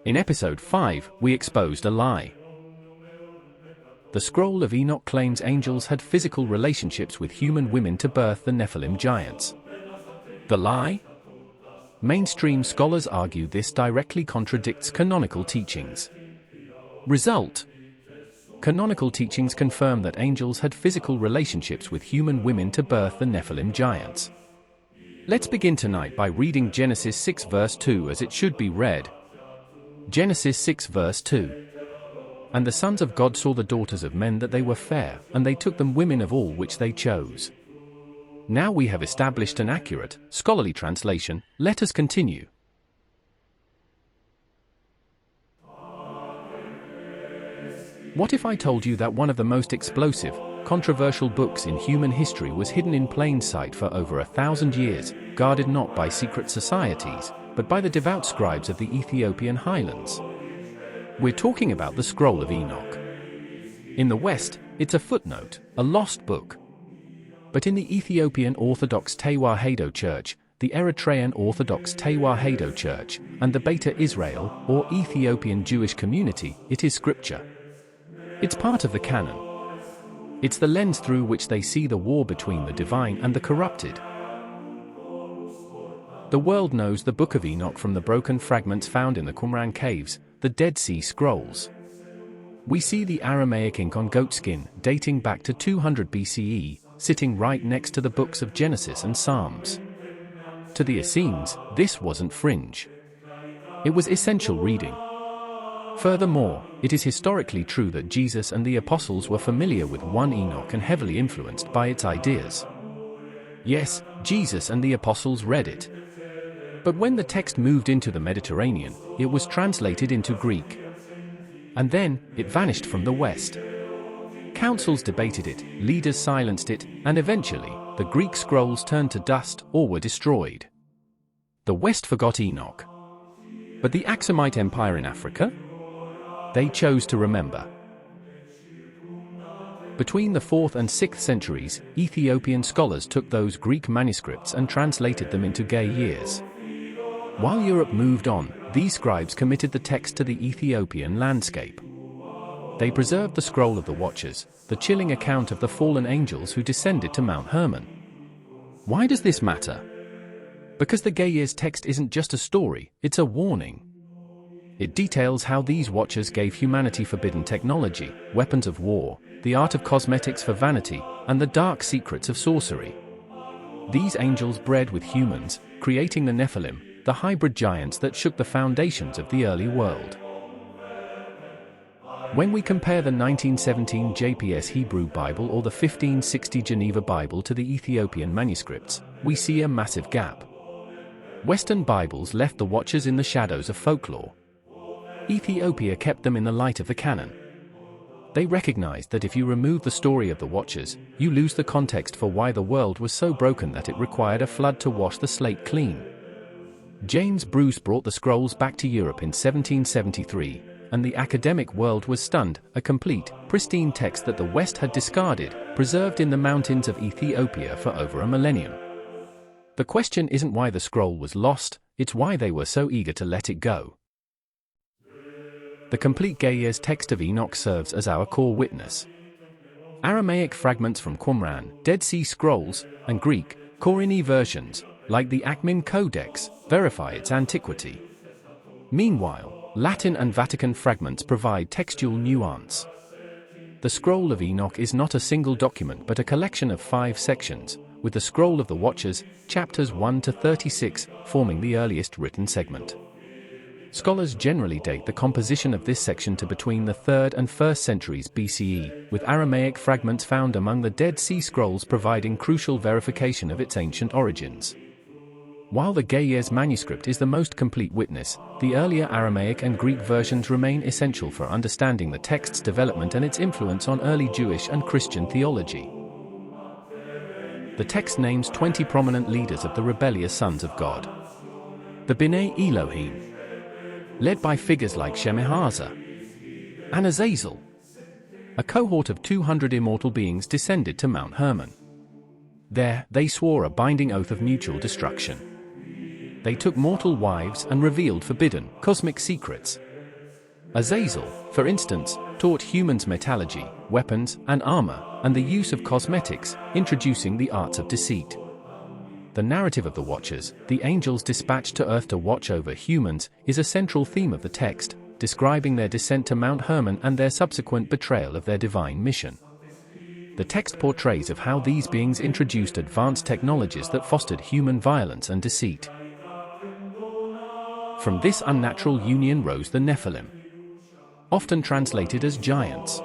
In episode 5, we exposed a lie. The scroll of Enoch claims angels had physical relationships with human women to birth the Nephilim giants. The lie? Mainstream scholars argue this directly contradicts canonical teachings. Result: canonical teachings confirm that angels had physical relationships with human women to birth the Nephilim giants. Let's begin tonight by reading Genesis 6 verse 2 as it should be read. Genesis 6 verse 2. And the sons of God saw the daughters of men that they were fair, and they took them women of all which they chose. Now we have established an accurate, scholarly translation. Let us continue. What if I told you that one of the most explosive, controversial books in human history was hidden in plain sight for over 1,000 years, guarded not by secret societies, but by the devout scribes of the Ethiopian highlands? We're talking about the Scroll of Enoch. In the West, it's a footnote, a lost book. But in the Ethiopian Orthodox Tewahedo Church, the Eritrean Orthodox Tewahedo Church, and the Beta Israel, or Ethiopian Jewish community, it is scripture. It's part of the canon. It's the lens through which they see the war between the divine and the corrupted. The world knows the Book of Enoch from the broken fragments found in the Qumran caves, the Dead Sea Scrolls. We see the Aramaic ink on goatskin, dating back to 200 BCE, sitting right next to the books of Genesis and Psalms. To the Essenes, this wasn't fringe. It was essential reading. Furthermore, it is historically true that Jesus and the apostles were familiar with 1 Enoch and heavily influenced by its ideas. Yes, Jesus and the apostles read it. But when the text moved into the Mediterranean, it was translated into Greek. And then, it vanished from the West. Councils debated it, leaders silenced it, and eventually, the Greek scrolls turned to dust or were destroyed. The West forgot Enoch. But the Aksumite Empire in Africa? They chose to remember. Between the 4th and 6th centuries, Ethiopian scholars took those Greek manuscripts and translated them into Gay years. While Europe moved on, these scribes committed the text to the Ethiopian landscape. They preserved the Scroll of the Watchers, the chilling account of the fallen angels who descended to Mount Hermon. Why does this matter? Because the Gay Years text isn't just a story, it's a warning. It details how these watchers gave humanity forbidden technology, weapons of war, the art of cosmetics for vanity, and the dark secrets of sorcery. These angels bred with humans, creating the Nephilim, the hybrid giants that shook the foundations of the early world. When we compare the 1917 JPS Hebrew Bible or the 1560 Geneva Bible to the Ethiopian manuscripts, we see a massive gap. Western Bibles left the watchers in the shadows of folklore. Ethiopia kept them in the light of the canon. They recognized that if you remove the story of the watchers, you lose the context for why the world was so broken that it required a flood to wash the slate clean. James Bruce brought the scrolls back to Europe in 1773, and the academic world was stunned. A complete, pristine text that the West had discarded, preserved in the mountains of Ethiopia for over a millennium. The question isn't why the scroll was lost, it's why they were so eager to let it go. The complete Gay Years text of Enoch serves as our core witness. Aramaic fragments from Qumran, Dead Sea Scrolls, and Greek, Koine versions, like the Achaemenid Codex, verify its antiquity. Meanwhile, Latin and Vatican fragments provide textual nuance. The Scroll of Enoch is not a single document but a collection of 5 sections, with the Scroll of the Watchers, chapters 1 to 36, forming the earliest written segment. Scholars generally date the composition of this section to between the 3rd and 1st centuries BCE, with Aramaic fragments found among the Dead Sea Scrolls providing crucial verification of its ancient origins. While the Gay Years manuscript is the most complete witness, the earlier Aramaic and Greek versions remain essential for understanding the text's development and its influence on early Jewish and Christian theology. The text names 20 prominent leaders of the rebellious sons of God. The B'nai Elohim, led by figures like Shemhaza and Azazel. A cohort of 200 immortal beings descended to Mount Hermon. There, they swore a binding oath of mutual destruction. They took mortal wives and revealed forbidden, cosmic secrets. Azazel, for instance, taught humans metallurgy, weapons and armor, and the use of cosmetics, introducing the arts of deceit. The narrative of the Watchers, the angels dispatched to Earth to watch over humans, is a central theme of the text, describing their descent to Mount Hermon and their subsequent betrayal of their divine mission. The text portrays of how these beings introduced advanced technologies that fostered human violence and deceit. From this unnatural union rose the Nephilim, often translated as giants.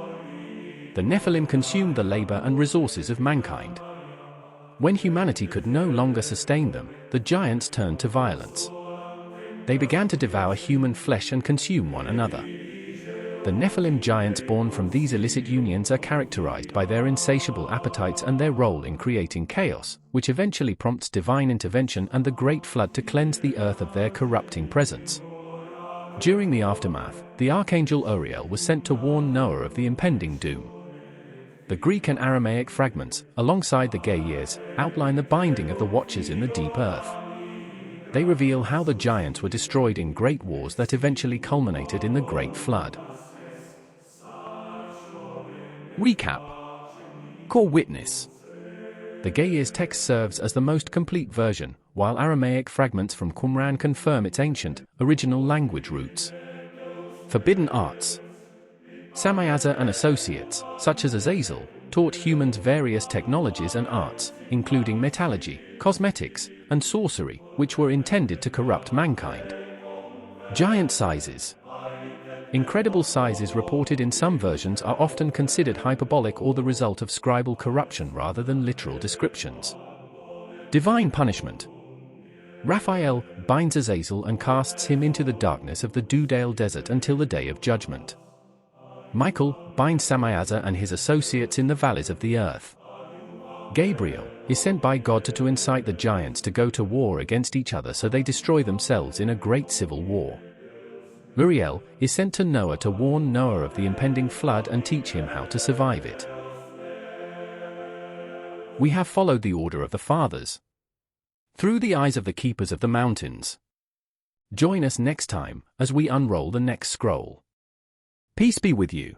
The Nephilim consumed the labor and resources of mankind. When humanity could no longer sustain them, the giants turned to violence. They began to devour human flesh and consume one another. The Nephilim giants born from these illicit unions are characterized by their insatiable appetites and their role in creating chaos, which eventually prompts divine intervention and the Great Flood to cleanse the earth of their corrupting presence. During the aftermath, the archangel Uriel was sent to warn Noah of the impending doom. The Greek and Aramaic fragments, alongside the gay years, outline the binding of the Watchers in the deep earth. They reveal how the giants were destroyed in great wars that eventually culminated in the Great Flood. Recap. Core witness. The Gay Years text serves as the most complete version, while Aramaic fragments from Qumran confirm its ancient, original language roots. Forbidden arts. Samyaza and associates, such as Azazel, taught humans various technologies and arts, including metallurgy, cosmetics, and sorcery, which were intended to corrupt mankind. Giant sizes. Incredible sizes reported in some versions are often considered hyperbolic or the result of scribal corruption rather than literal descriptions. Divine punishment. Raphael binds Azazel and casts him into the darkness of the Dudale desert until the day of judgment. Michael binds Samyaza and his associates in the valleys of the earth. Gabriel is sent by God to incite the giants to go to war against each other so they destroy themselves in a great civil war. Uriel is sent to Noah to warn Noah of the impending flood and teach him how to survive it. We have followed the order of the fathers through the eyes of the keepers of the mountains. Join us next time as we unroll the next scroll. Peace be with you.